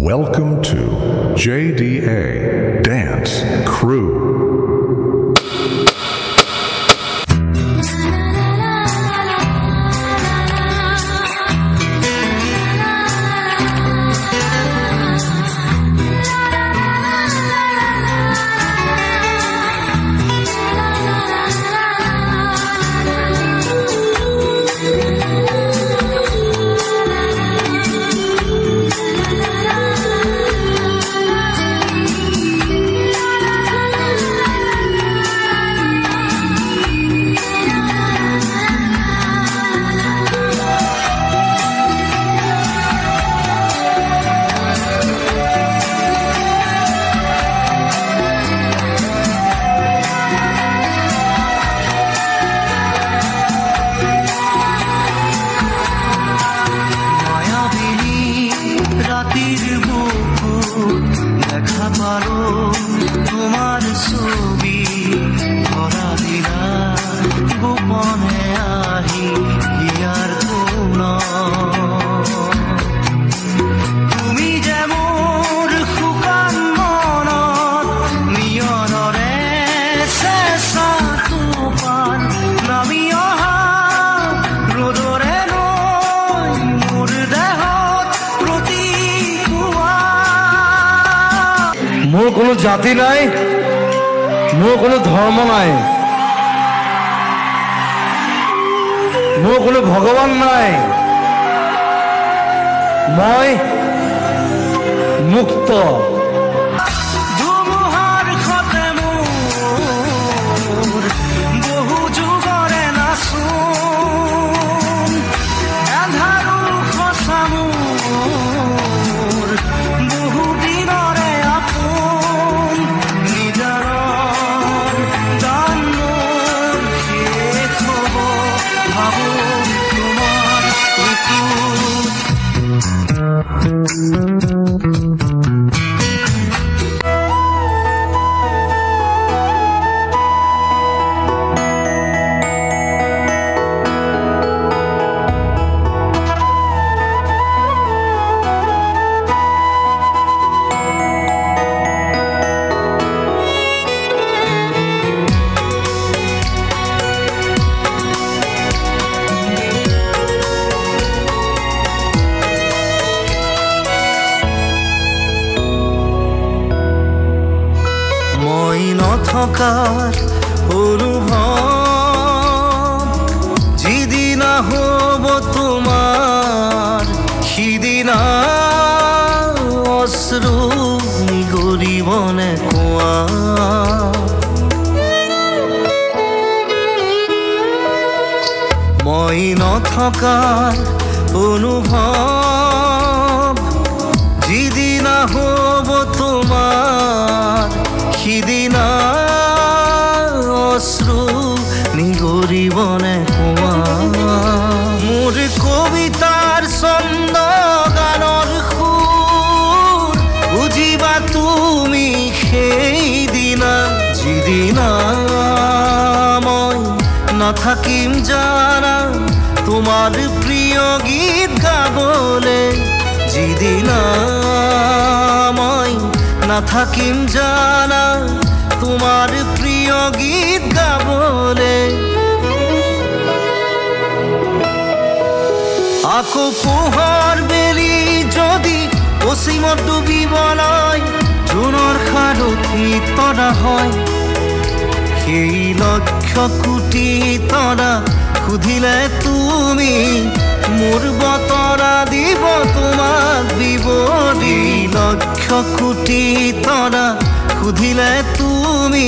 Welcome to JDA Dance Crew. মোৰ কোনো জাতি নাই, মোৰ কোনো ধৰ্ম নাই, মোৰ কোনো ভগবান নাই, মই মুক্ত। থকাৰ অনুভৱ যিদিনা হ'ব তোমাৰ সিদিনা অশ্ৰু গৰিবনে কোৱা মই নথকাৰ অনুভৱ যিদিনা হ'ব তোমাৰ সিদিনা অশ্ৰু নিগৰিবনে কোৱা মোৰ কবিতাৰ ছন্দ গানৰ সুৰ বুজিবা তুমি সেইদিনা যিদিনা মই নাথাকিম জানা তোমাৰ প্ৰিয় গীত গাবলে যিদিনা মই নাথাকিম জানা তোমাৰ প্ৰিয় গীত গাবলে আকৌ পোহৰ বেলি যদি পশ্চিমত ডুবিবলৈ জোনৰ সাৰথি তৰা হয় সেই লক্ষ কোটি তৰা সুধিলে তুমি মোৰ বতৰা দিব তোমাক বিৱৰি লক্ষ কোটি তৰা সুধিলে তুমি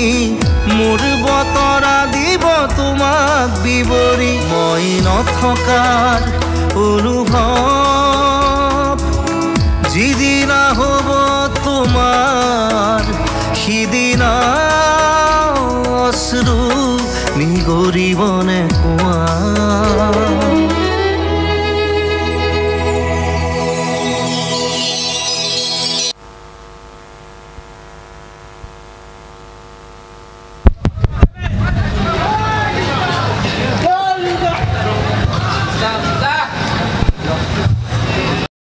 মোৰ বতৰা দিব তোমাক বিৱৰি মই নথকাৰ অনুভৱ যিদিনা হ'ব তোমাৰ সিদিনা অশ্ৰু নিগৰিব